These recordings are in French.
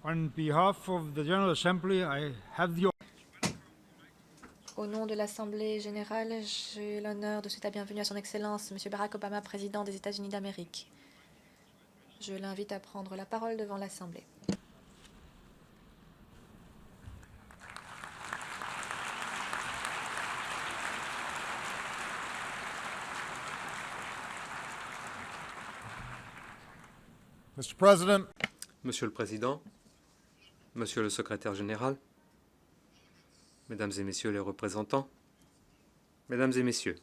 On behalf of the General Assembly, I have the Au nom de l'Assemblée générale, j'ai l'honneur de souhaiter la bienvenue à son Excellence, M. Barack Obama, président des États-Unis d'Amérique. Je l'invite à prendre la parole devant l'Assemblée. Mr. President, Monsieur le Président, Monsieur le Secrétaire général, Mesdames et Messieurs les représentants, Mesdames et Messieurs,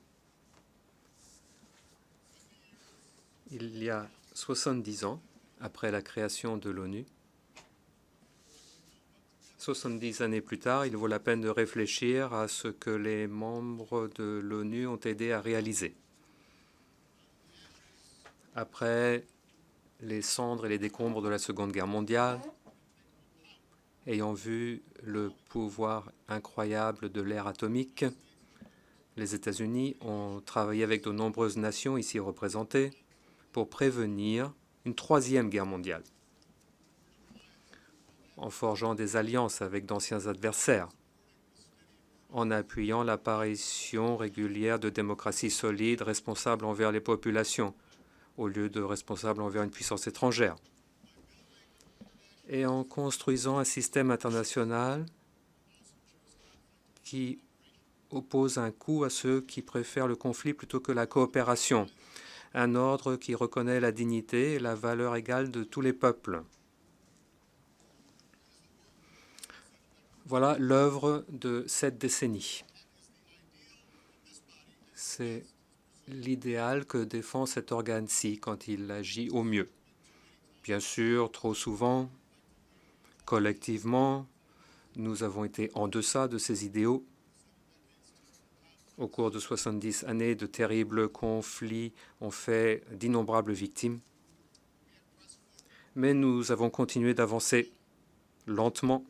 il y a 70 ans, après la création de l'ONU, 70 années plus tard, il vaut la peine de réfléchir à ce que les membres de l'ONU ont aidé à réaliser. Après les cendres et les décombres de la Seconde Guerre mondiale, ayant vu le pouvoir incroyable de l'ère atomique, les États-Unis ont travaillé avec de nombreuses nations ici représentées pour prévenir une troisième guerre mondiale, en forgeant des alliances avec d'anciens adversaires, en appuyant l'apparition régulière de démocraties solides responsables envers les populations, au lieu de responsables envers une puissance étrangère, et en construisant un système international qui oppose un coup à ceux qui préfèrent le conflit plutôt que la coopération, un ordre qui reconnaît la dignité et la valeur égale de tous les peuples. Voilà l'œuvre de cette décennie. C'est l'idéal que défend cet organe-ci quand il agit au mieux. Bien sûr, trop souvent, collectivement, nous avons été en deçà de ces idéaux. Au cours de 70 années, de terribles conflits ont fait d'innombrables victimes. Mais nous avons continué d'avancer lentement,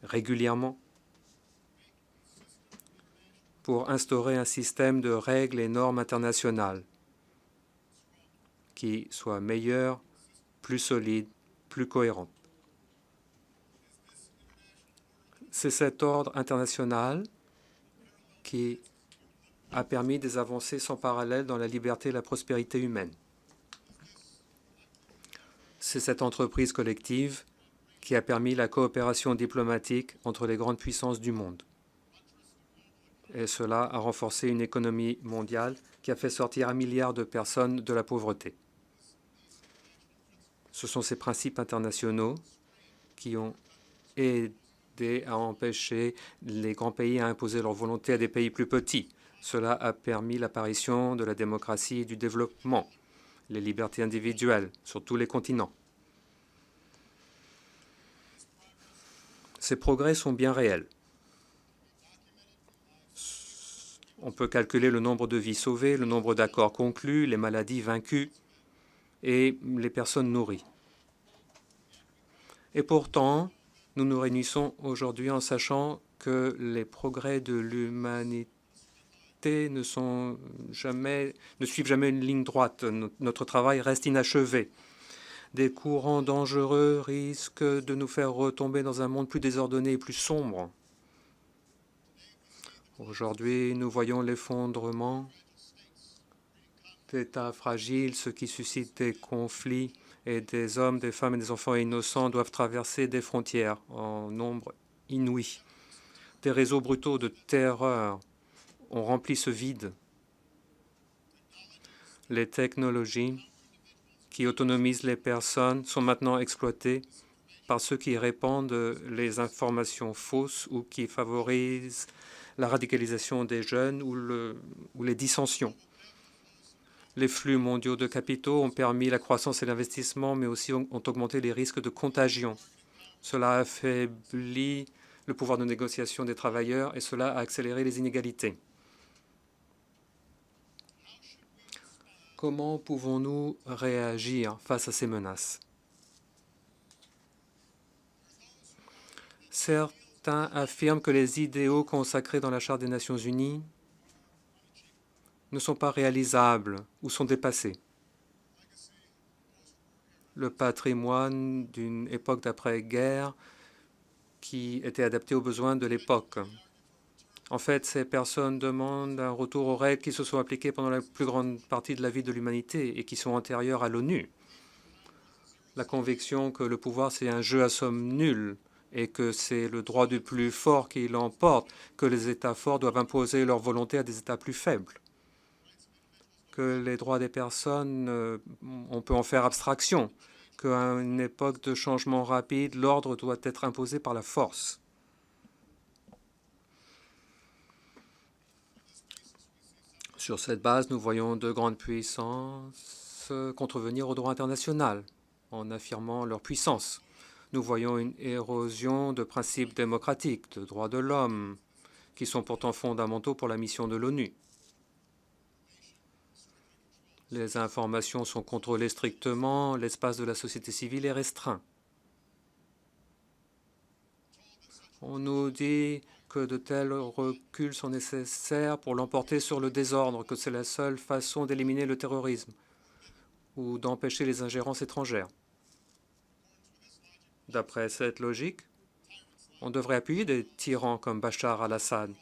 régulièrement, pour instaurer un système de règles et normes internationales qui soit meilleur, plus solide, plus cohérent. C'est cet ordre international qui a permis des avancées sans parallèle dans la liberté et la prospérité humaine. C'est cette entreprise collective qui a permis la coopération diplomatique entre les grandes puissances du monde. Et cela a renforcé une économie mondiale qui a fait sortir 1 milliard de personnes de la pauvreté. Ce sont ces principes internationaux qui ont aidé à empêcher les grands pays à imposer leur volonté à des pays plus petits. Cela a permis l'apparition de la démocratie et du développement, les libertés individuelles sur tous les continents. Ces progrès sont bien réels. On peut calculer le nombre de vies sauvées, le nombre d'accords conclus, les maladies vaincues et les personnes nourries. Et pourtant, nous nous réunissons aujourd'hui en sachant que les progrès de l'humanité ne suivent jamais une ligne droite. Notre travail reste inachevé. Des courants dangereux risquent de nous faire retomber dans un monde plus désordonné et plus sombre. Aujourd'hui, nous voyons l'effondrement d'États fragiles, ce qui suscite des conflits, et des hommes, des femmes et des enfants innocents doivent traverser des frontières en nombre inouï. Des réseaux brutaux de terreur ont rempli ce vide. Les technologies qui autonomisent les personnes sont maintenant exploitées par ceux qui répandent les informations fausses ou qui favorisent la radicalisation des jeunes ou les dissensions. Les flux mondiaux de capitaux ont permis la croissance et l'investissement, mais aussi ont augmenté les risques de contagion. Cela a affaibli le pouvoir de négociation des travailleurs et cela a accéléré les inégalités. Comment pouvons-nous réagir face à ces menaces? Certains affirment que les idéaux consacrés dans la Charte des Nations Unies ne sont pas réalisables ou sont dépassés. le patrimoine d'une époque d'après-guerre qui était adapté aux besoins de l'époque. En fait, ces personnes demandent un retour aux règles qui se sont appliquées pendant la plus grande partie de la vie de l'humanité et qui sont antérieures à l'ONU. La conviction que le pouvoir, c'est un jeu à somme nulle et que c'est le droit du plus fort qui l'emporte, que les États forts doivent imposer leur volonté à des États plus faibles, que les droits des personnes, on peut en faire abstraction, qu'à une époque de changement rapide, l'ordre doit être imposé par la force. Sur cette base, nous voyons de grandes puissances contrevenir au droit international en affirmant leur puissance. Nous voyons une érosion de principes démocratiques, de droits de l'homme, qui sont pourtant fondamentaux pour la mission de l'ONU. Les informations sont contrôlées strictement, l'espace de la société civile est restreint. On nous dit que de tels reculs sont nécessaires pour l'emporter sur le désordre, que c'est la seule façon d'éliminer le terrorisme ou d'empêcher les ingérences étrangères. D'après cette logique, on devrait appuyer des tyrans comme Bachar al-Assad,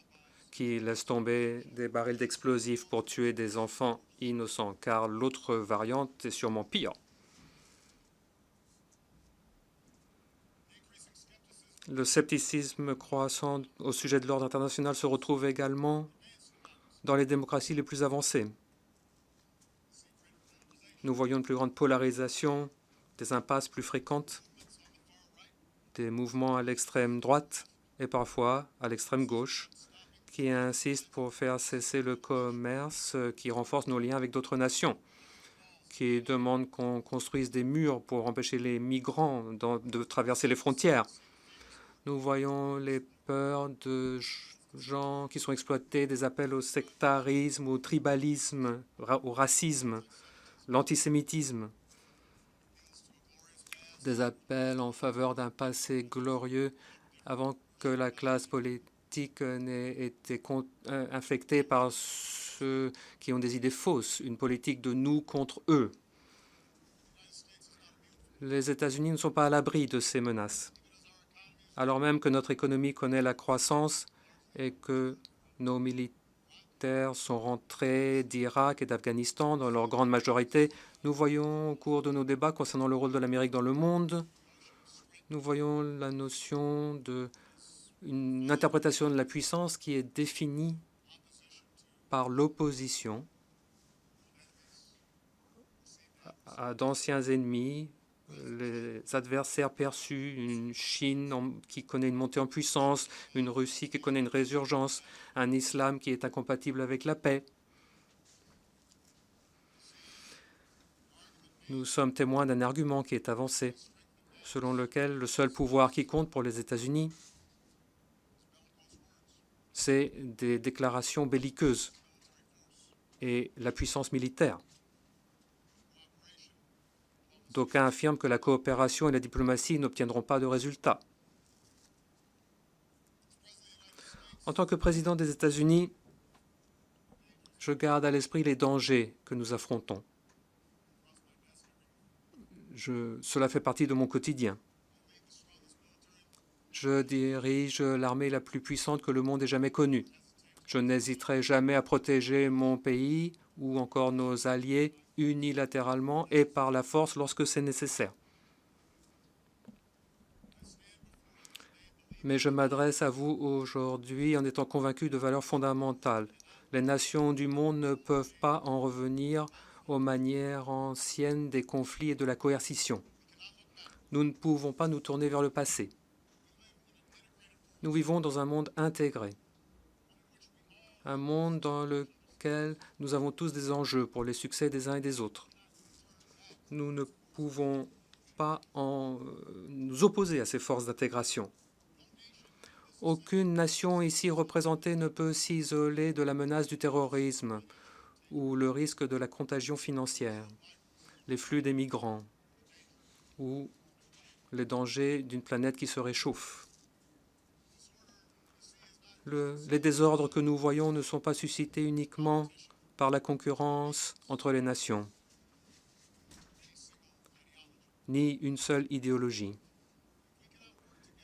qui laissent tomber des barils d'explosifs pour tuer des enfants innocents, car l'autre variante est sûrement pire. Le scepticisme croissant au sujet de l'ordre international se retrouve également dans les démocraties les plus avancées. Nous voyons une plus grande polarisation, des impasses plus fréquentes, des mouvements à l'extrême droite et parfois à l'extrême gauche qui insistent pour faire cesser le commerce, qui renforce nos liens avec d'autres nations, qui demandent qu'on construise des murs pour empêcher les migrants de traverser les frontières. Nous voyons les peurs de gens qui sont exploités, des appels au sectarisme, au tribalisme, au racisme, l'antisémitisme, des appels en faveur d'un passé glorieux avant que la classe politique n'ait été infectée par ceux qui ont des idées fausses, une politique de nous contre eux. Les États-Unis ne sont pas à l'abri de ces menaces. Alors même que notre économie connaît la croissance et que nos militaires sont rentrés d'Irak et d'Afghanistan dans leur grande majorité, nous voyons au cours de nos débats concernant le rôle de l'Amérique dans le monde, nous voyons la notion d'une interprétation de la puissance qui est définie par l'opposition à d'anciens ennemis, les adversaires perçus, une Chine qui connaît une montée en puissance, une Russie qui connaît une résurgence, un islam qui est incompatible avec la paix. Nous sommes témoins d'un argument qui est avancé, selon lequel le seul pouvoir qui compte pour les États-Unis, c'est des déclarations belliqueuses et la puissance militaire. D'aucuns affirment que la coopération et la diplomatie n'obtiendront pas de résultats. En tant que président des États-Unis, je garde à l'esprit les dangers que nous affrontons. Cela fait partie de mon quotidien. Je dirige l'armée la plus puissante que le monde ait jamais connue. Je n'hésiterai jamais à protéger mon pays ou encore nos alliés unilatéralement et par la force lorsque c'est nécessaire. Mais je m'adresse à vous aujourd'hui en étant convaincu de valeurs fondamentales. Les nations du monde ne peuvent pas en revenir aux manières anciennes des conflits et de la coercition. Nous ne pouvons pas nous tourner vers le passé. Nous vivons dans un monde intégré, un monde dans lequel nous avons tous des enjeux pour les succès des uns et des autres. Nous ne pouvons pas nous opposer à ces forces d'intégration. Aucune nation ici représentée ne peut s'isoler de la menace du terrorisme ou le risque de la contagion financière, les flux des migrants ou les dangers d'une planète qui se réchauffe. Les désordres que nous voyons ne sont pas suscités uniquement par la concurrence entre les nations, ni une seule idéologie.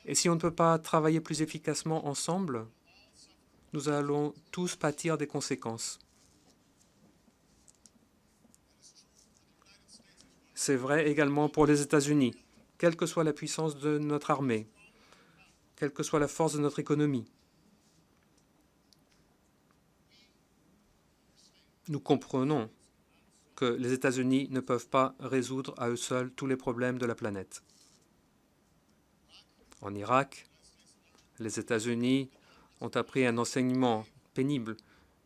Et si on ne peut pas travailler plus efficacement ensemble, nous allons tous pâtir des conséquences. C'est vrai également pour les États-Unis. Quelle que soit la puissance de notre armée, quelle que soit la force de notre économie, nous comprenons que les États-Unis ne peuvent pas résoudre à eux seuls tous les problèmes de la planète. En Irak, les États-Unis ont appris un enseignement pénible.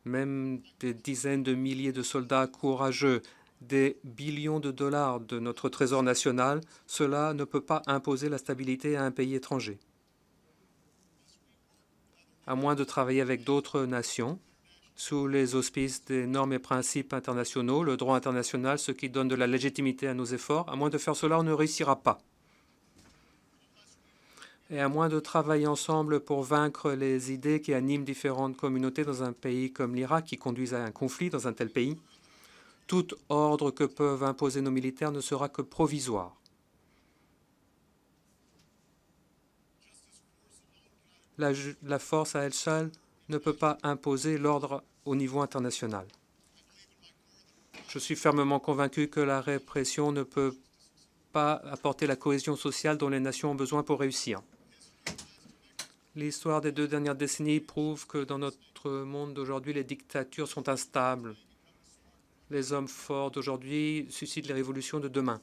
Même des dizaines de milliers de soldats courageux, des billions de dollars de notre trésor national, cela ne peut pas imposer la stabilité à un pays étranger. À moins de travailler avec d'autres nations, sous les auspices des normes et principes internationaux, le droit international, ce qui donne de la légitimité à nos efforts, à moins de faire cela, on ne réussira pas. Et à moins de travailler ensemble pour vaincre les idées qui animent différentes communautés dans un pays comme l'Irak, qui conduisent à un conflit dans un tel pays, tout ordre que peuvent imposer nos militaires ne sera que provisoire. La force à elle seule ne peut pas imposer l'ordre au niveau international. Je suis fermement convaincu que la répression ne peut pas apporter la cohésion sociale dont les nations ont besoin pour réussir. L'histoire des 2 dernières décennies prouve que dans notre monde d'aujourd'hui, les dictatures sont instables. Les hommes forts d'aujourd'hui suscitent les révolutions de demain.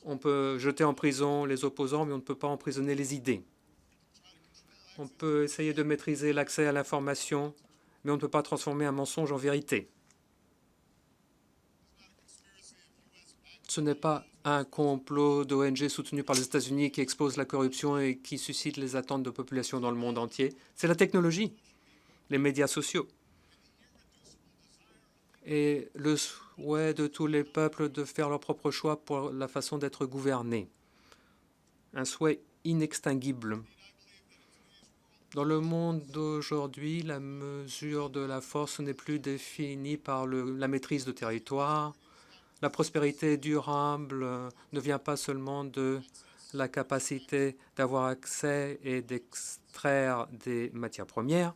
On peut jeter en prison les opposants, mais on ne peut pas emprisonner les idées. On peut essayer de maîtriser l'accès à l'information, mais on ne peut pas transformer un mensonge en vérité. Ce n'est pas un complot d'ONG soutenu par les États-Unis qui expose la corruption et qui suscite les attentes de populations dans le monde entier. C'est la technologie, les médias sociaux et le souhait de tous les peuples de faire leur propre choix pour la façon d'être gouvernés. Un souhait inextinguible. Dans le monde d'aujourd'hui, la mesure de la force n'est plus définie par la maîtrise de territoire. La prospérité durable ne vient pas seulement de la capacité d'avoir accès et d'extraire des matières premières.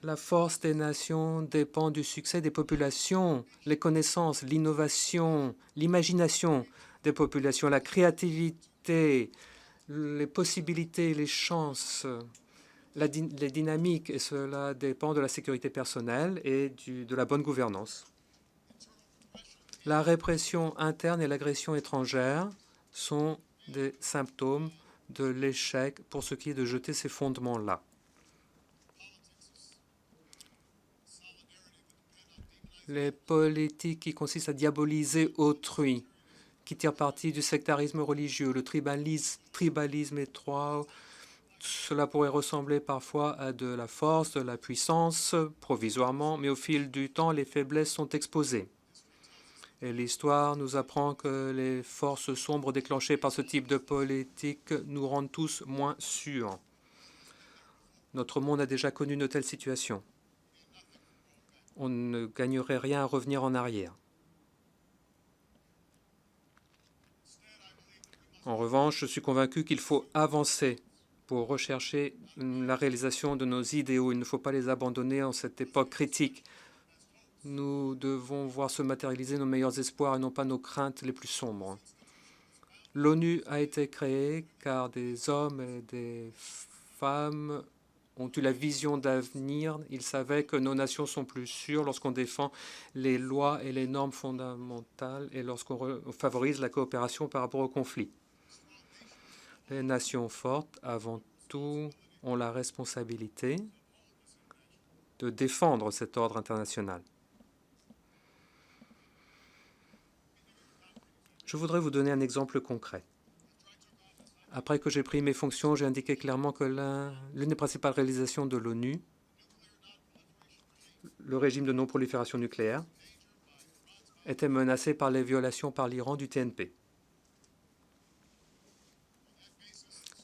La force des nations dépend du succès des populations, les connaissances, l'innovation, l'imagination des populations, la créativité, les possibilités, les chances, les dynamiques, et cela dépend de la sécurité personnelle et de la bonne gouvernance. La répression interne et l'agression étrangère sont des symptômes de l'échec pour ce qui est de jeter ces fondements-là. Les politiques qui consistent à diaboliser autrui, qui tirent parti du sectarisme religieux, le tribalisme étroit, cela pourrait ressembler parfois à de la force, de la puissance, provisoirement, mais au fil du temps, les faiblesses sont exposées. Et l'histoire nous apprend que les forces sombres déclenchées par ce type de politique nous rendent tous moins sûrs. Notre monde a déjà connu une telle situation. On ne gagnerait rien à revenir en arrière. En revanche, je suis convaincu qu'il faut avancer pour rechercher la réalisation de nos idéaux. Il ne faut pas les abandonner en cette époque critique. Nous devons voir se matérialiser nos meilleurs espoirs et non pas nos craintes les plus sombres. L'ONU a été créée car des hommes et des femmes ont eu la vision d'avenir. Ils savaient que nos nations sont plus sûres lorsqu'on défend les lois et les normes fondamentales et lorsqu'on favorise la coopération par rapport au conflit. Les nations fortes, avant tout, ont la responsabilité de défendre cet ordre international. Je voudrais vous donner un exemple concret. Après que j'ai pris mes fonctions, j'ai indiqué clairement que l'une des principales réalisations de l'ONU, le régime de non-prolifération nucléaire, était menacé par les violations par l'Iran du TNP.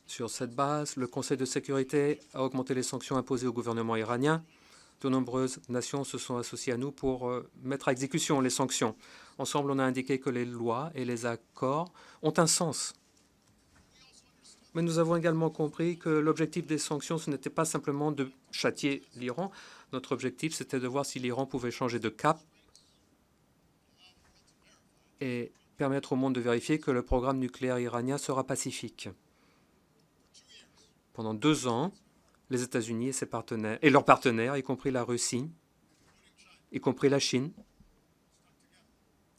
Sur cette base, le Conseil de sécurité a augmenté les sanctions imposées au gouvernement iranien De nombreuses nations se sont associées à nous pour mettre à exécution les sanctions. Ensemble, on a indiqué que les lois et les accords ont un sens. Mais nous avons également compris que l'objectif des sanctions, ce n'était pas simplement de châtier l'Iran. Notre objectif, c'était de voir si l'Iran pouvait changer de cap et permettre au monde de vérifier que le programme nucléaire iranien sera pacifique. Pendant 2 ans, les États-Unis et ses partenaires, et leurs partenaires, y compris la Russie, y compris la Chine,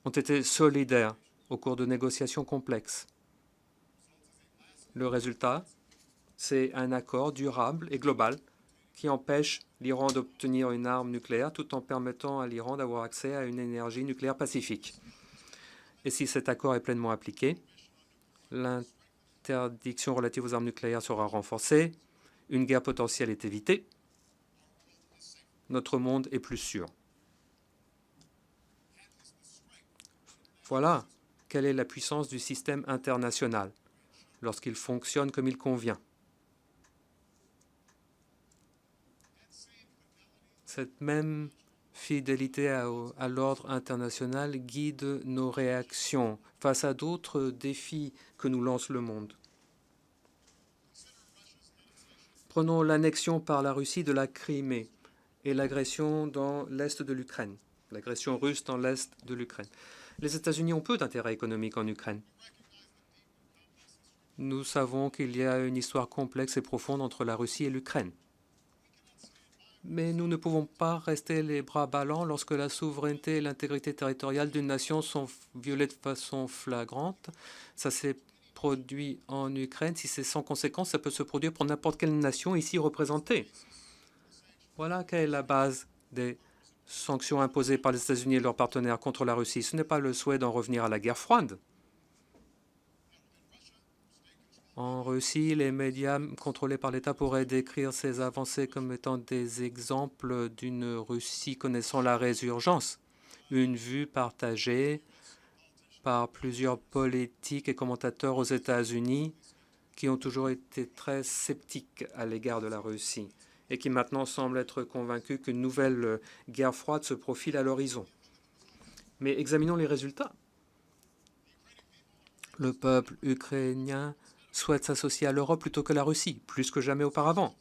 ont été solidaires au cours de négociations complexes. Le résultat, c'est un accord durable et global qui empêche l'Iran d'obtenir une arme nucléaire tout en permettant à l'Iran d'avoir accès à une énergie nucléaire pacifique. Et si cet accord est pleinement appliqué, l'interdiction relative aux armes nucléaires sera renforcée, une guerre potentielle est évitée, notre monde est plus sûr. Voilà quelle est la puissance du système international lorsqu'il fonctionne comme il convient. Cette même fidélité à l'ordre international guide nos réactions face à d'autres défis que nous lance le monde. Prenons l'annexion par la Russie de la Crimée et l'agression dans l'est de l'Ukraine, l'agression russe dans l'est de l'Ukraine. Les États-Unis ont peu d'intérêt économique en Ukraine. Nous savons qu'il y a une histoire complexe et profonde entre la Russie et l'Ukraine. Mais nous ne pouvons pas rester les bras ballants lorsque la souveraineté et l'intégrité territoriale d'une nation sont violées de façon flagrante. Ça s'est produit en Ukraine. Si c'est sans conséquence, ça peut se produire pour n'importe quelle nation ici représentée. Voilà quelle est la base des sanctions imposées par les États-Unis et leurs partenaires contre la Russie. Ce n'est pas le souhait d'en revenir à la guerre froide. En Russie, les médias contrôlés par l'État pourraient décrire ces avancées comme étant des exemples d'une Russie connaissant la résurgence, une vue partagée par plusieurs politiques et commentateurs aux États-Unis qui ont toujours été très sceptiques à l'égard de la Russie et qui maintenant semblent être convaincus qu'une nouvelle guerre froide se profile à l'horizon. Mais examinons les résultats. Le peuple ukrainien souhaite s'associer à l'Europe plutôt que la Russie, plus que jamais auparavant.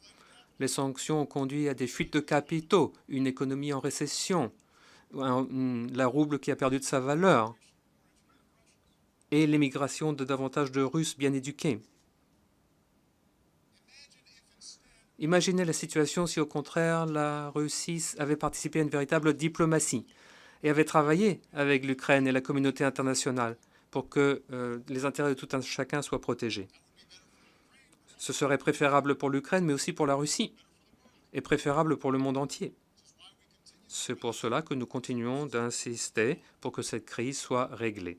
Les sanctions ont conduit à des fuites de capitaux, une économie en récession, la rouble qui a perdu de sa valeur et l'émigration de davantage de Russes bien éduqués. Imaginez la situation si au contraire la Russie avait participé à une véritable diplomatie et avait travaillé avec l'Ukraine et la communauté internationale pour que les intérêts de tout un chacun soient protégés. Ce serait préférable pour l'Ukraine, mais aussi pour la Russie, et préférable pour le monde entier. C'est pour cela que nous continuons d'insister pour que cette crise soit réglée.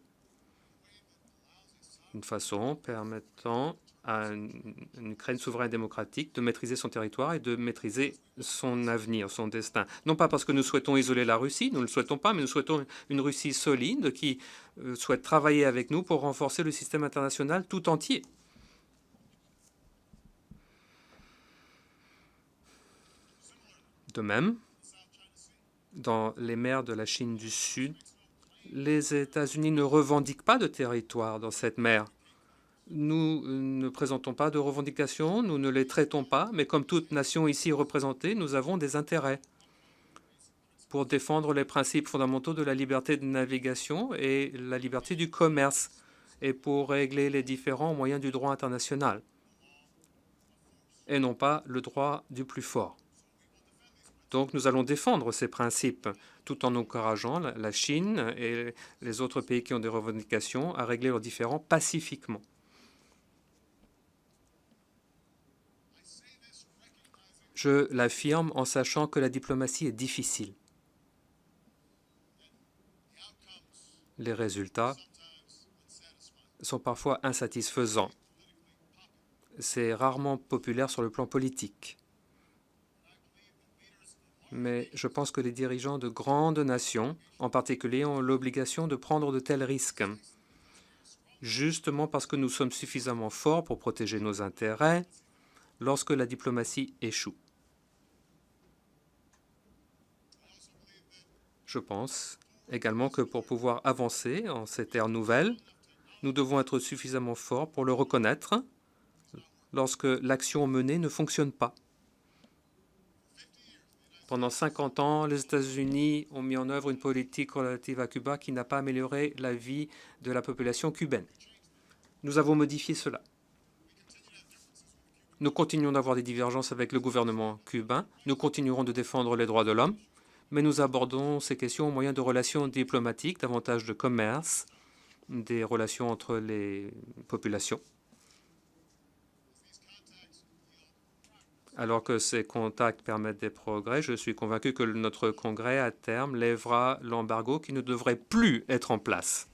Une façon permettant à une Ukraine souveraine et démocratique de maîtriser son territoire et de maîtriser son avenir, son destin. Non pas parce que nous souhaitons isoler la Russie, nous ne le souhaitons pas, mais nous souhaitons une Russie solide qui souhaite travailler avec nous pour renforcer le système international tout entier. De même, dans les mers de la Chine du Sud, les États-Unis ne revendiquent pas de territoire dans cette mer. Nous ne présentons pas de revendications, nous ne les traitons pas, mais comme toute nation ici représentée, nous avons des intérêts pour défendre les principes fondamentaux de la liberté de navigation et la liberté du commerce, et pour régler les différends au moyen du droit international, et non pas le droit du plus fort. Donc nous allons défendre ces principes tout en encourageant la Chine et les autres pays qui ont des revendications à régler leurs différends pacifiquement. Je l'affirme en sachant que la diplomatie est difficile. Les résultats sont parfois insatisfaisants. C'est rarement populaire sur le plan politique. Mais je pense que les dirigeants de grandes nations, en particulier, ont l'obligation de prendre de tels risques, justement parce que nous sommes suffisamment forts pour protéger nos intérêts lorsque la diplomatie échoue. Je pense également que pour pouvoir avancer en cette ère nouvelle, nous devons être suffisamment forts pour le reconnaître lorsque l'action menée ne fonctionne pas. Pendant 50 ans, les États-Unis ont mis en œuvre une politique relative à Cuba qui n'a pas amélioré la vie de la population cubaine. Nous avons modifié cela. Nous continuons d'avoir des divergences avec le gouvernement cubain. Nous continuerons de défendre les droits de l'homme, mais nous abordons ces questions au moyen de relations diplomatiques, davantage de commerce, des relations entre les populations. Alors que ces contacts permettent des progrès, je suis convaincu que notre Congrès, à terme, lèvera l'embargo qui ne devrait plus être en place.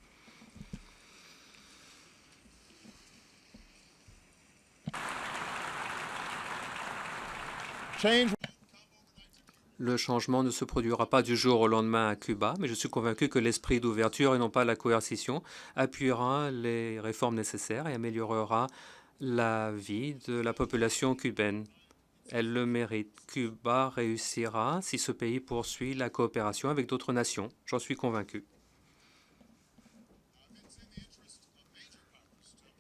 Change. Le changement ne se produira pas du jour au lendemain à Cuba, mais je suis convaincu que l'esprit d'ouverture et non pas la coercition appuiera les réformes nécessaires et améliorera la vie de la population cubaine. Elle le mérite. Cuba réussira si ce pays poursuit la coopération avec d'autres nations. J'en suis convaincu.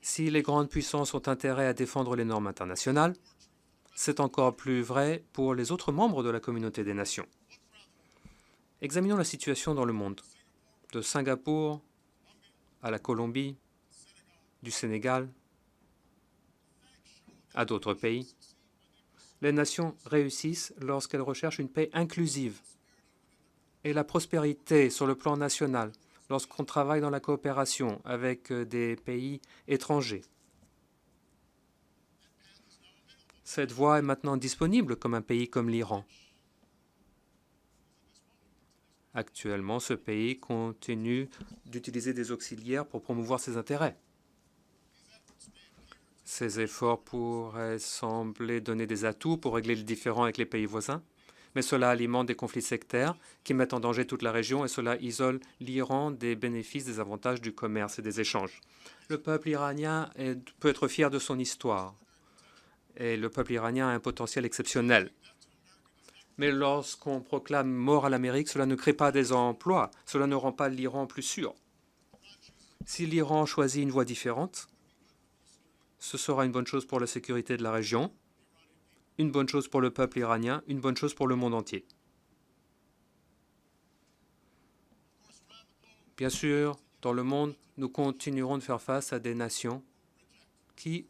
Si les grandes puissances ont intérêt à défendre les normes internationales, c'est encore plus vrai pour les autres membres de la communauté des nations. Examinons la situation dans le monde, de Singapour à la Colombie, du Sénégal à d'autres pays. Les nations réussissent lorsqu'elles recherchent une paix inclusive et la prospérité sur le plan national, lorsqu'on travaille dans la coopération avec des pays étrangers. Cette voie est maintenant disponible comme un pays comme l'Iran. Actuellement, ce pays continue d'utiliser des auxiliaires pour promouvoir ses intérêts. Ces efforts pourraient sembler donner des atouts pour régler les différends avec les pays voisins, mais cela alimente des conflits sectaires qui mettent en danger toute la région et cela isole l'Iran des bénéfices, des avantages du commerce et des échanges. Le peuple iranien peut être fier de son histoire et le peuple iranien a un potentiel exceptionnel. Mais lorsqu'on proclame mort à l'Amérique, cela ne crée pas des emplois, cela ne rend pas l'Iran plus sûr. Si l'Iran choisit une voie différente, ce sera une bonne chose pour la sécurité de la région, une bonne chose pour le peuple iranien, une bonne chose pour le monde entier. Bien sûr, dans le monde, nous continuerons de faire face à des nations qui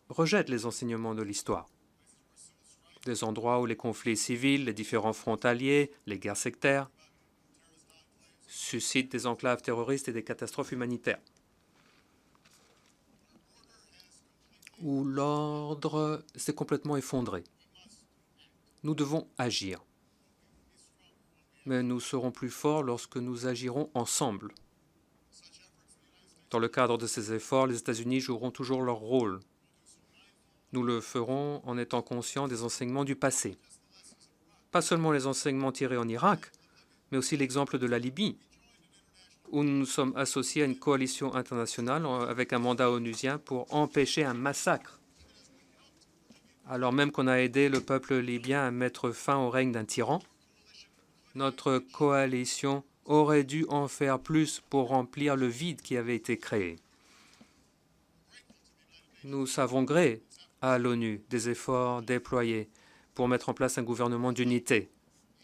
rejettent les enseignements de l'histoire. Des endroits où les conflits civils, les différends frontaliers, les guerres sectaires suscitent des enclaves terroristes et des catastrophes humanitaires. Où l'ordre s'est complètement effondré. Nous devons agir. Mais nous serons plus forts lorsque nous agirons ensemble. Dans le cadre de ces efforts, les États-Unis joueront toujours leur rôle. Nous le ferons en étant conscients des enseignements du passé. Pas seulement les enseignements tirés en Irak, mais aussi l'exemple de la Libye, où nous nous sommes associés à une coalition internationale avec un mandat onusien pour empêcher un massacre. Alors même qu'on a aidé le peuple libyen à mettre fin au règne d'un tyran, notre coalition aurait dû en faire plus pour remplir le vide qui avait été créé. Nous savons gré à l'ONU des efforts déployés pour mettre en place un gouvernement d'unité.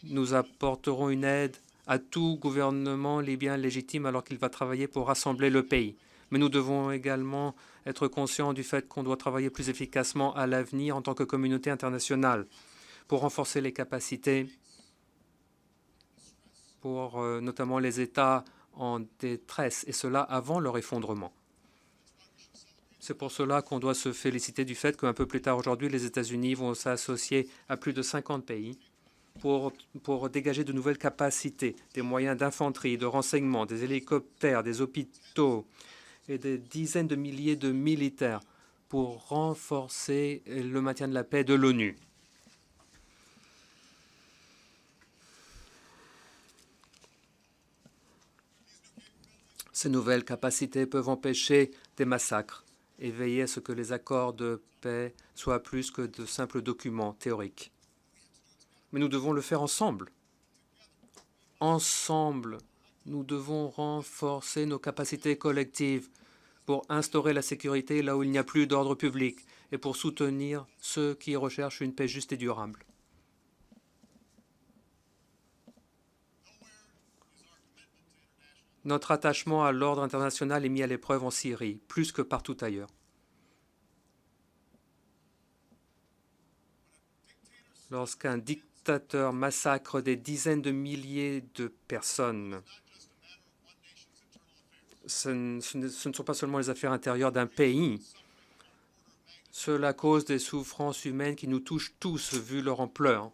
Nous apporterons une aide à tout gouvernement libyen légitime alors qu'il va travailler pour rassembler le pays. Mais nous devons également être conscients du fait qu'on doit travailler plus efficacement à l'avenir en tant que communauté internationale pour renforcer les capacités pour notamment les États en détresse, et cela avant leur effondrement. C'est pour cela qu'on doit se féliciter du fait qu'un peu plus tard aujourd'hui, les États-Unis vont s'associer à plus de 50 pays pour dégager de nouvelles capacités, des moyens d'infanterie, de renseignement, des hélicoptères, des hôpitaux et des dizaines de milliers de militaires pour renforcer le maintien de la paix de l'ONU. Ces nouvelles capacités peuvent empêcher des massacres et veiller à ce que les accords de paix soient plus que de simples documents théoriques. Mais nous devons le faire ensemble. Ensemble, nous devons renforcer nos capacités collectives pour instaurer la sécurité là où il n'y a plus d'ordre public et pour soutenir ceux qui recherchent une paix juste et durable. Notre attachement à l'ordre international est mis à l'épreuve en Syrie, plus que partout ailleurs. Lorsqu'un dictateur massacre des dizaines de milliers de personnes, ce ne sont pas seulement les affaires intérieures d'un pays. Cela cause des souffrances humaines qui nous touchent tous, vu leur ampleur.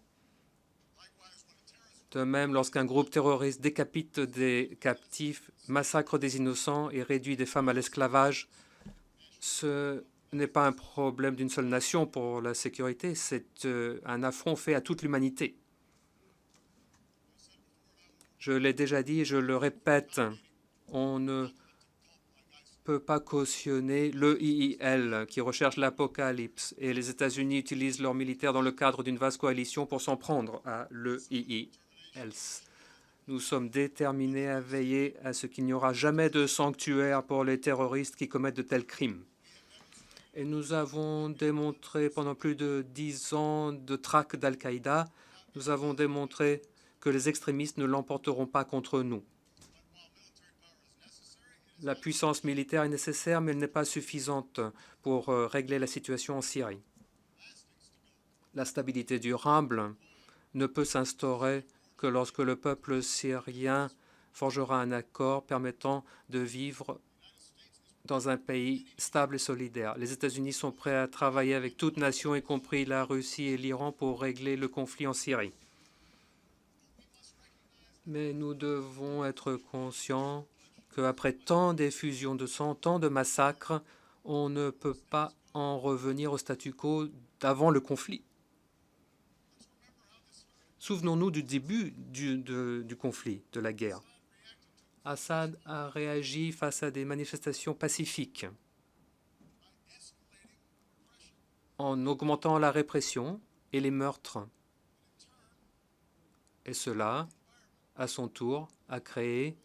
De même, lorsqu'un groupe terroriste décapite des captifs, massacre des innocents et réduit des femmes à l'esclavage, ce n'est pas un problème d'une seule nation pour la sécurité, c'est un affront fait à toute l'humanité. Je l'ai déjà dit et je le répète, on ne peut pas cautionner l'EIIL qui recherche l'apocalypse et les États-Unis utilisent leurs militaires dans le cadre d'une vaste coalition pour s'en prendre à l'EIIL. Nous sommes déterminés à veiller à ce qu'il n'y aura jamais de sanctuaire pour les terroristes qui commettent de tels crimes. Et nous avons démontré pendant plus de 10 ans de traque d'Al-Qaïda, nous avons démontré que les extrémistes ne l'emporteront pas contre nous. La puissance militaire est nécessaire, mais elle n'est pas suffisante pour régler la situation en Syrie. La stabilité durable ne peut s'instaurer que lorsque le peuple syrien forgera un accord permettant de vivre dans un pays stable et solidaire. Les États-Unis sont prêts à travailler avec toute nation, y compris la Russie et l'Iran, pour régler le conflit en Syrie. Mais nous devons être conscients qu'après tant d'effusions de sang, tant de massacres, on ne peut pas en revenir au statu quo d'avant le conflit. Souvenons-nous du début du conflit, de la guerre. Assad a réagi face à des manifestations pacifiques en augmentant la répression et les meurtres. Et cela, à son tour, a créé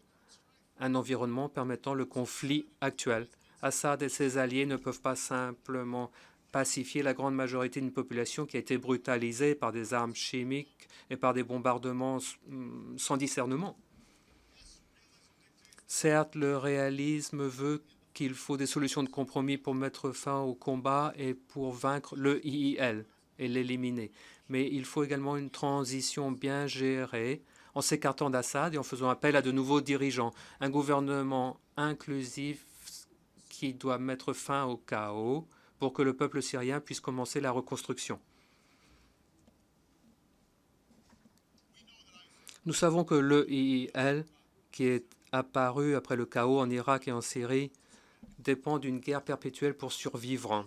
un environnement permettant le conflit actuel. Assad et ses alliés ne peuvent pas simplement pacifier la grande majorité d'une population qui a été brutalisée par des armes chimiques et par des bombardements sans discernement. Certes, le réalisme veut qu'il faut des solutions de compromis pour mettre fin au combat et pour vaincre l'EIIL et l'éliminer. Mais il faut également une transition bien gérée en s'écartant d'Assad et en faisant appel à de nouveaux dirigeants. Un gouvernement inclusif qui doit mettre fin au chaos pour que le peuple syrien puisse commencer la reconstruction. Nous savons que l'EIIL, qui est apparu après le chaos en Irak et en Syrie, dépend d'une guerre perpétuelle pour survivre.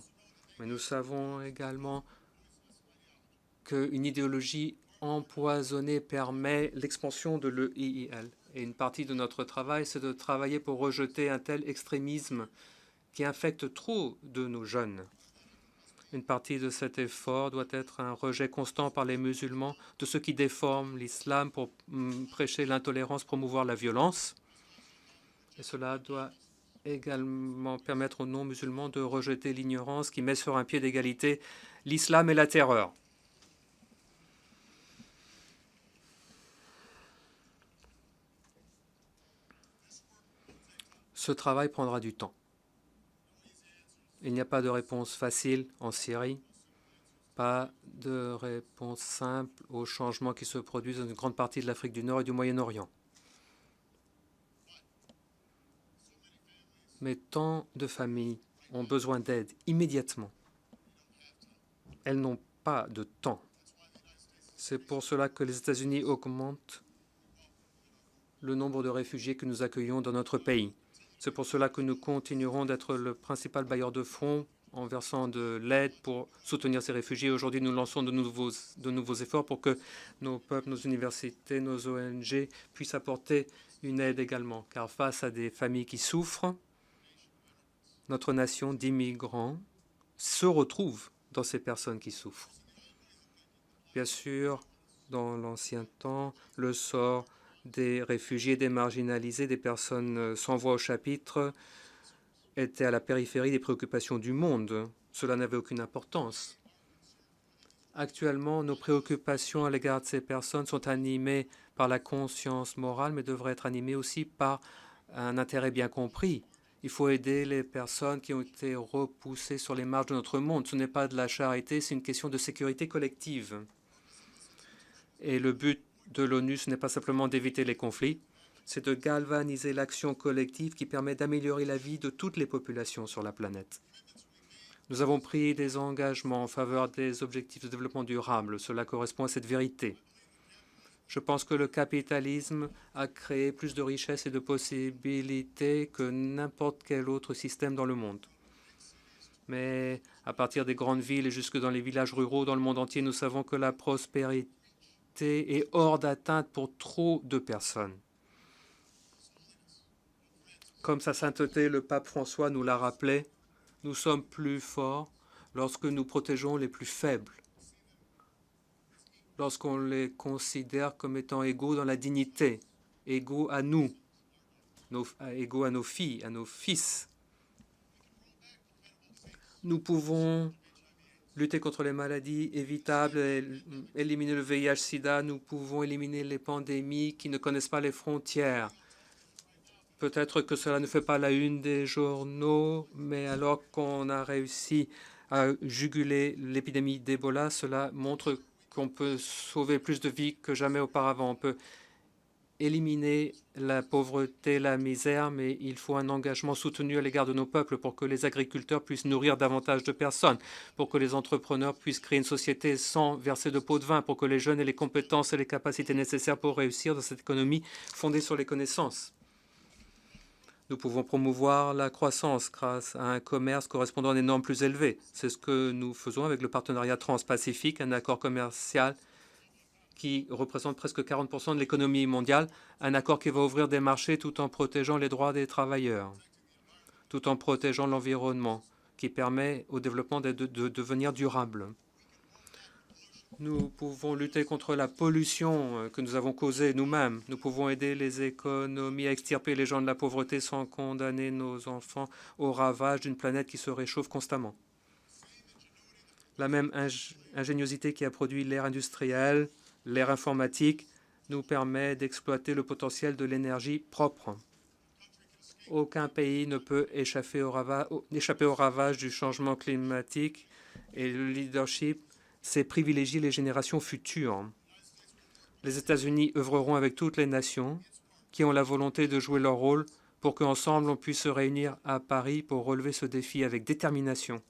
Mais nous savons également qu'une idéologie empoisonnée permet l'expansion de l'EIIL. Et une partie de notre travail, c'est de travailler pour rejeter un tel extrémisme qui infecte trop de nos jeunes. Une partie de cet effort doit être un rejet constant par les musulmans de ceux qui déforment l'islam pour prêcher l'intolérance, promouvoir la violence. Et cela doit également permettre aux non-musulmans de rejeter l'ignorance qui met sur un pied d'égalité l'islam et la terreur. Ce travail prendra du temps. Il n'y a pas de réponse facile en Syrie, pas de réponse simple aux changements qui se produisent dans une grande partie de l'Afrique du Nord et du Moyen-Orient. Mais tant de familles ont besoin d'aide immédiatement. Elles n'ont pas de temps. C'est pour cela que les États-Unis augmentent le nombre de réfugiés que nous accueillons dans notre pays. C'est pour cela que nous continuerons d'être le principal bailleur de fonds en versant de l'aide pour soutenir ces réfugiés. Aujourd'hui, nous lançons de nouveaux efforts pour que nos peuples, nos universités, nos ONG puissent apporter une aide également. Car face à des familles qui souffrent, notre nation d'immigrants se retrouve dans ces personnes qui souffrent. Bien sûr, dans l'ancien temps, le sort des réfugiés, des marginalisés, des personnes sans voix au chapitre étaient à la périphérie des préoccupations du monde. Cela n'avait aucune importance. Actuellement, nos préoccupations à l'égard de ces personnes sont animées par la conscience morale, mais devraient être animées aussi par un intérêt bien compris. Il faut aider les personnes qui ont été repoussées sur les marges de notre monde. Ce n'est pas de la charité, c'est une question de sécurité collective. Et le but de l'ONU, ce n'est pas simplement d'éviter les conflits, c'est de galvaniser l'action collective qui permet d'améliorer la vie de toutes les populations sur la planète. Nous avons pris des engagements en faveur des objectifs de développement durable. Cela correspond à cette vérité. Je pense que le capitalisme a créé plus de richesses et de possibilités que n'importe quel autre système dans le monde. Mais à partir des grandes villes et jusque dans les villages ruraux dans le monde entier, nous savons que la prospérité est hors d'atteinte pour trop de personnes. Comme sa sainteté, le pape François nous l'a rappelé, nous sommes plus forts lorsque nous protégeons les plus faibles, lorsqu'on les considère comme étant égaux dans la dignité, égaux à nous, égaux à nos filles, à nos fils. Nous pouvons lutter contre les maladies évitables, éliminer le VIH-Sida, nous pouvons éliminer les pandémies qui ne connaissent pas les frontières. Peut-être que cela ne fait pas la une des journaux, mais alors qu'on a réussi à juguler l'épidémie d'Ebola, cela montre qu'on peut sauver plus de vies que jamais auparavant. On peut éliminer la pauvreté, la misère, mais il faut un engagement soutenu à l'égard de nos peuples pour que les agriculteurs puissent nourrir davantage de personnes, pour que les entrepreneurs puissent créer une société sans verser de pot de vin, pour que les jeunes aient les compétences et les capacités nécessaires pour réussir dans cette économie fondée sur les connaissances. Nous pouvons promouvoir la croissance grâce à un commerce correspondant à des normes plus élevées. C'est ce que nous faisons avec le partenariat transpacifique, un accord commercial qui représente presque 40% de l'économie mondiale, un accord qui va ouvrir des marchés tout en protégeant les droits des travailleurs, tout en protégeant l'environnement, qui permet au développement de devenir durable. Nous pouvons lutter contre la pollution que nous avons causée nous-mêmes. Nous pouvons aider les économies à extirper les gens de la pauvreté sans condamner nos enfants au ravage d'une planète qui se réchauffe constamment. La même ingéniosité qui a produit l'ère industrielle, l'ère informatique, nous permet d'exploiter le potentiel de l'énergie propre. Aucun pays ne peut échapper au ravage du changement climatique et le leadership, c'est privilégier les générations futures. Les États-Unis œuvreront avec toutes les nations qui ont la volonté de jouer leur rôle pour qu'ensemble on puisse se réunir à Paris pour relever ce défi avec détermination.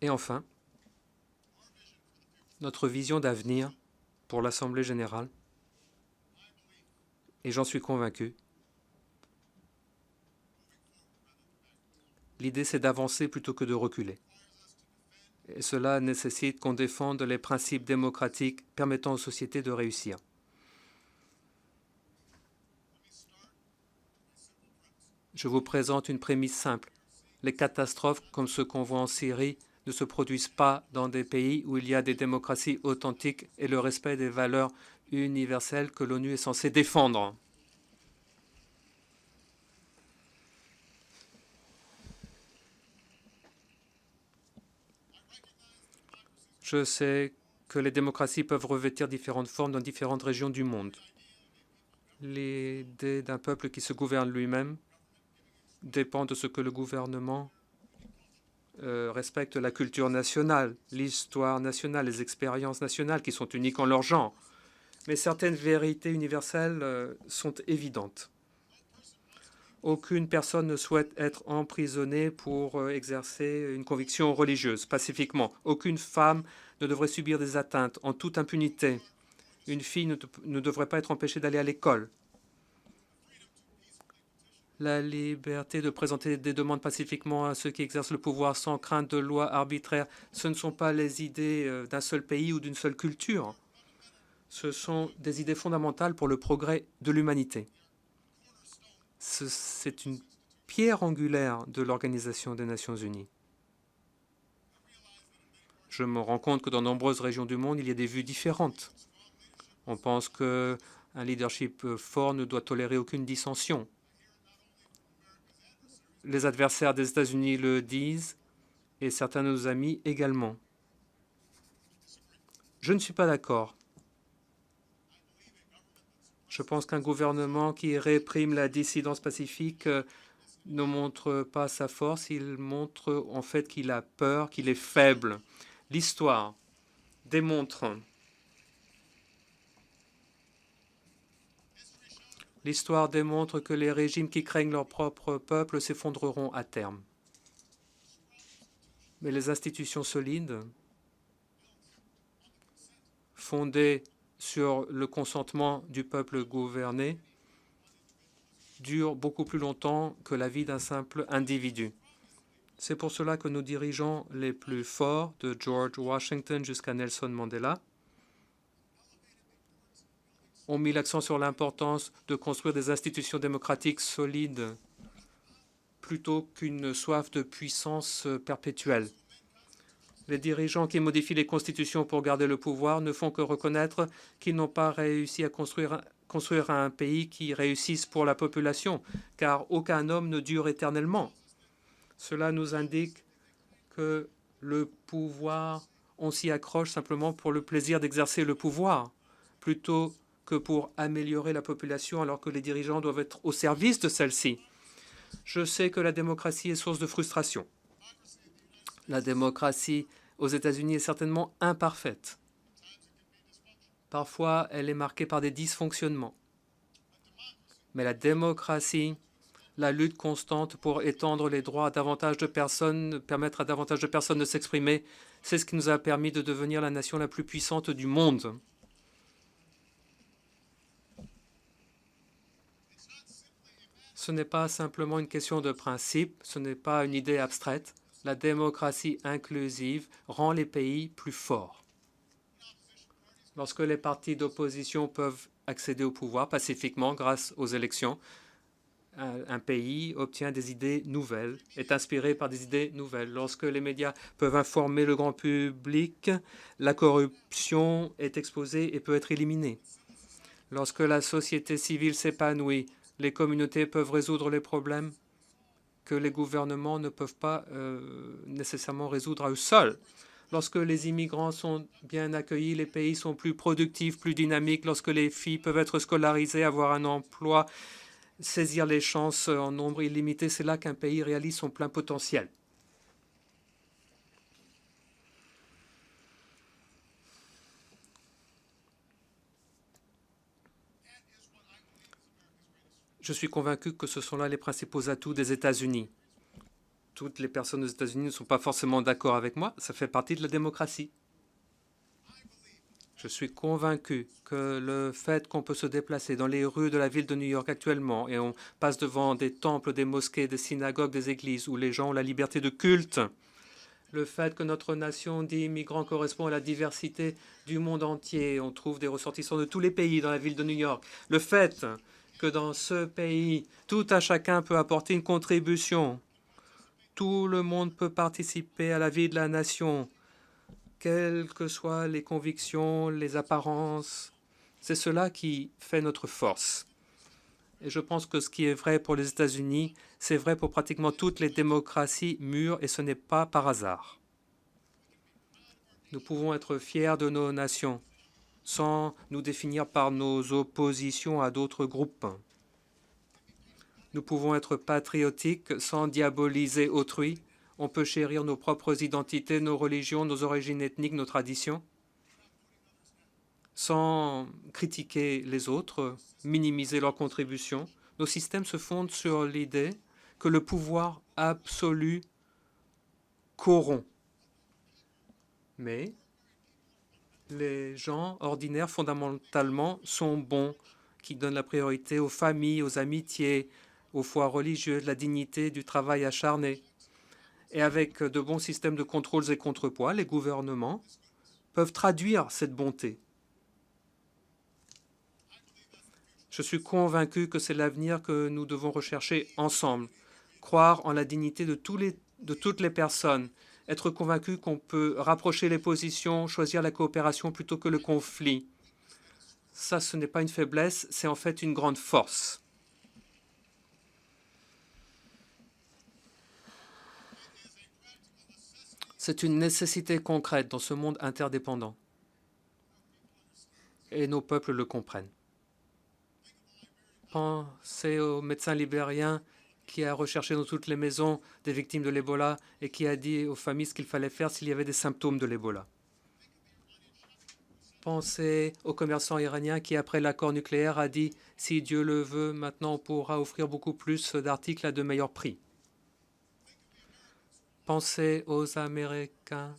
Et enfin, notre vision d'avenir pour l'Assemblée générale, et j'en suis convaincu, l'idée c'est d'avancer plutôt que de reculer. Et cela nécessite qu'on défende les principes démocratiques permettant aux sociétés de réussir. Je vous présente une prémisse simple. Les catastrophes comme ce qu'on voit en Syrie ne se produisent pas dans des pays où il y a des démocraties authentiques et le respect des valeurs universelles que l'ONU est censée défendre. Je sais que les démocraties peuvent revêtir différentes formes dans différentes régions du monde. L'idée d'un peuple qui se gouverne lui-même dépend de ce que le gouvernement respecte la culture nationale, l'histoire nationale, les expériences nationales qui sont uniques en leur genre. Mais certaines vérités universelles sont évidentes. Aucune personne ne souhaite être emprisonnée pour exercer une conviction religieuse pacifiquement. Aucune femme ne devrait subir des atteintes en toute impunité. Une fille ne devrait pas être empêchée d'aller à l'école. La liberté de présenter des demandes pacifiquement à ceux qui exercent le pouvoir sans crainte de lois arbitraires, ce ne sont pas les idées d'un seul pays ou d'une seule culture. Ce sont des idées fondamentales pour le progrès de l'humanité. C'est une pierre angulaire de l'Organisation des Nations Unies. je me rends compte que dans de nombreuses régions du monde, il y a des vues différentes. On pense qu'un leadership fort ne doit tolérer aucune dissension. Les adversaires des États-Unis le disent et certains de nos amis également. Je ne suis pas d'accord. Je pense qu'un gouvernement qui réprime la dissidence pacifique ne montre pas sa force, il montre en fait qu'il a peur, qu'il est faible. L'histoire démontre que les régimes qui craignent leur propre peuple s'effondreront à terme. Mais les institutions solides, fondées sur le consentement du peuple gouverné, durent beaucoup plus longtemps que la vie d'un simple individu. C'est pour cela que nos dirigeants les plus forts, de George Washington jusqu'à Nelson Mandela, ont mis l'accent sur l'importance de construire des institutions démocratiques solides plutôt qu'une soif de puissance perpétuelle. Les dirigeants qui modifient les constitutions pour garder le pouvoir ne font que reconnaître qu'ils n'ont pas réussi à construire un pays qui réussisse pour la population, car aucun homme ne dure éternellement. Cela nous indique que le pouvoir, on s'y accroche simplement pour le plaisir d'exercer le pouvoir, plutôt que pour améliorer la population, alors que les dirigeants doivent être au service de celle-ci. Je sais que la démocratie est source de frustration. La démocratie aux États-Unis est certainement imparfaite. Parfois, elle est marquée par des dysfonctionnements. Mais la démocratie, la lutte constante pour étendre les droits à davantage de personnes, permettre à davantage de personnes de s'exprimer, c'est ce qui nous a permis de devenir la nation la plus puissante du monde. Ce n'est pas simplement une question de principe, ce n'est pas une idée abstraite. La démocratie inclusive rend les pays plus forts. Lorsque les partis d'opposition peuvent accéder au pouvoir pacifiquement grâce aux élections, un pays obtient des idées nouvelles, est inspiré par des idées nouvelles. Lorsque les médias peuvent informer le grand public, la corruption est exposée et peut être éliminée. Lorsque la société civile s'épanouit, les communautés peuvent résoudre les problèmes que les gouvernements ne peuvent pas nécessairement résoudre à eux seuls. Lorsque les immigrants sont bien accueillis, les pays sont plus productifs, plus dynamiques. Lorsque les filles peuvent être scolarisées, avoir un emploi, saisir les chances en nombre illimité, c'est là qu'un pays réalise son plein potentiel. Je suis convaincu que ce sont là les principaux atouts des États-Unis. Toutes les personnes aux États-Unis ne sont pas forcément d'accord avec moi. Ça fait partie de la démocratie. Je suis convaincu que le fait qu'on peut se déplacer dans les rues de la ville de New York actuellement et on passe devant des temples, des mosquées, des synagogues, des églises où les gens ont la liberté de culte, le fait que notre nation d'immigrants correspond à la diversité du monde entier, on trouve des ressortissants de tous les pays dans la ville de New York, le fait que dans ce pays, tout à chacun peut apporter une contribution. Tout le monde peut participer à la vie de la nation, quelles que soient les convictions, les apparences. C'est cela qui fait notre force. Et je pense que ce qui est vrai pour les États-Unis, c'est vrai pour pratiquement toutes les démocraties mûres, et ce n'est pas par hasard. Nous pouvons être fiers de nos nations, sans nous définir par nos oppositions à d'autres groupes. Nous pouvons être patriotiques sans diaboliser autrui. On peut chérir nos propres identités, nos religions, nos origines ethniques, nos traditions, sans critiquer les autres, minimiser leurs contributions. Nos systèmes se fondent sur l'idée que le pouvoir absolu corrompt. Mais les gens ordinaires, fondamentalement, sont bons, qui donnent la priorité aux familles, aux amitiés, aux foi religieuses, la dignité du travail acharné. Et avec de bons systèmes de contrôles et contrepoids, les gouvernements peuvent traduire cette bonté. Je suis convaincu que c'est l'avenir que nous devons rechercher ensemble. Croire en la dignité de toutes les personnes, être convaincu qu'on peut rapprocher les positions, choisir la coopération plutôt que le conflit. Ça, ce n'est pas une faiblesse, c'est en fait une grande force. C'est une nécessité concrète dans ce monde interdépendant. Et nos peuples le comprennent. Pensez au médecin libérien qui a recherché dans toutes les maisons des victimes de l'Ebola et qui a dit aux familles ce qu'il fallait faire s'il y avait des symptômes de l'Ebola. Pensez au commerçant iranien qui, après l'accord nucléaire, a dit « Si Dieu le veut, maintenant on pourra offrir beaucoup plus d'articles à de meilleurs prix ». Pensez aux Américains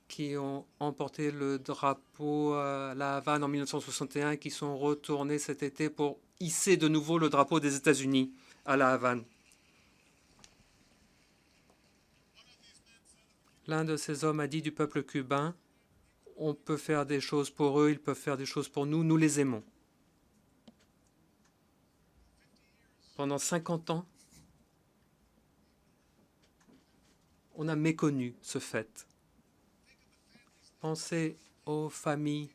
qui ont emporté le drapeau à La Havane en 1961 et qui sont retournés cet été pour hisser de nouveau le drapeau des États-Unis à La Havane. L'un de ces hommes a dit du peuple cubain, on peut faire des choses pour eux, ils peuvent faire des choses pour nous, nous les aimons. Pendant 50 ans, on a méconnu ce fait. Pensez aux familles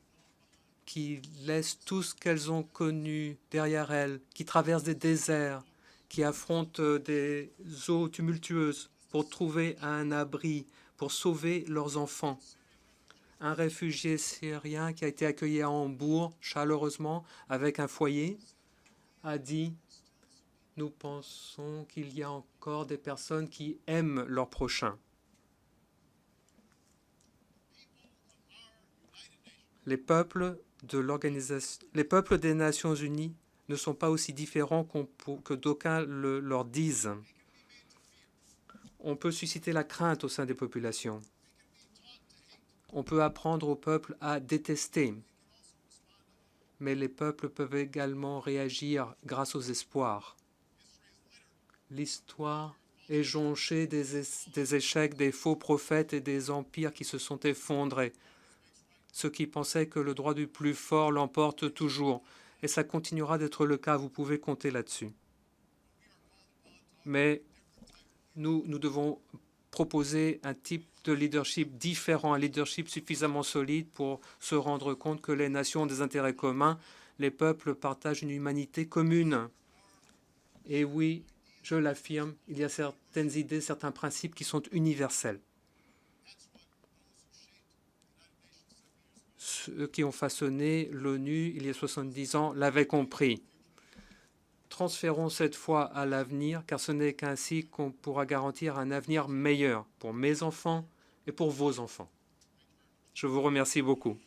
qui laissent tout ce qu'elles ont connu derrière elles, qui traversent des déserts, qui affrontent des eaux tumultueuses pour trouver un abri, pour sauver leurs enfants. Un réfugié syrien qui a été accueilli à Hambourg, chaleureusement, avec un foyer, a dit « Nous pensons qu'il y a encore des personnes qui aiment leur prochain. » Les peuples des Nations Unies ne sont pas aussi différents que d'aucuns leur disent. On peut susciter la crainte au sein des populations. On peut apprendre aux peuples à détester. Mais les peuples peuvent également réagir grâce aux espoirs. L'histoire est jonchée des échecs des faux prophètes et des empires qui se sont effondrés. Ceux qui pensaient que le droit du plus fort l'emporte toujours. Et ça continuera d'être le cas, vous pouvez compter là-dessus. Mais nous devons proposer un type de leadership différent, un leadership suffisamment solide pour se rendre compte que les nations ont des intérêts communs, les peuples partagent une humanité commune. Et oui, je l'affirme, il y a certaines idées, certains principes qui sont universels. Ceux qui ont façonné l'ONU il y a 70 ans l'avaient compris. Transférons cette foi à l'avenir, car ce n'est qu'ainsi qu'on pourra garantir un avenir meilleur pour mes enfants et pour vos enfants. Je vous remercie beaucoup.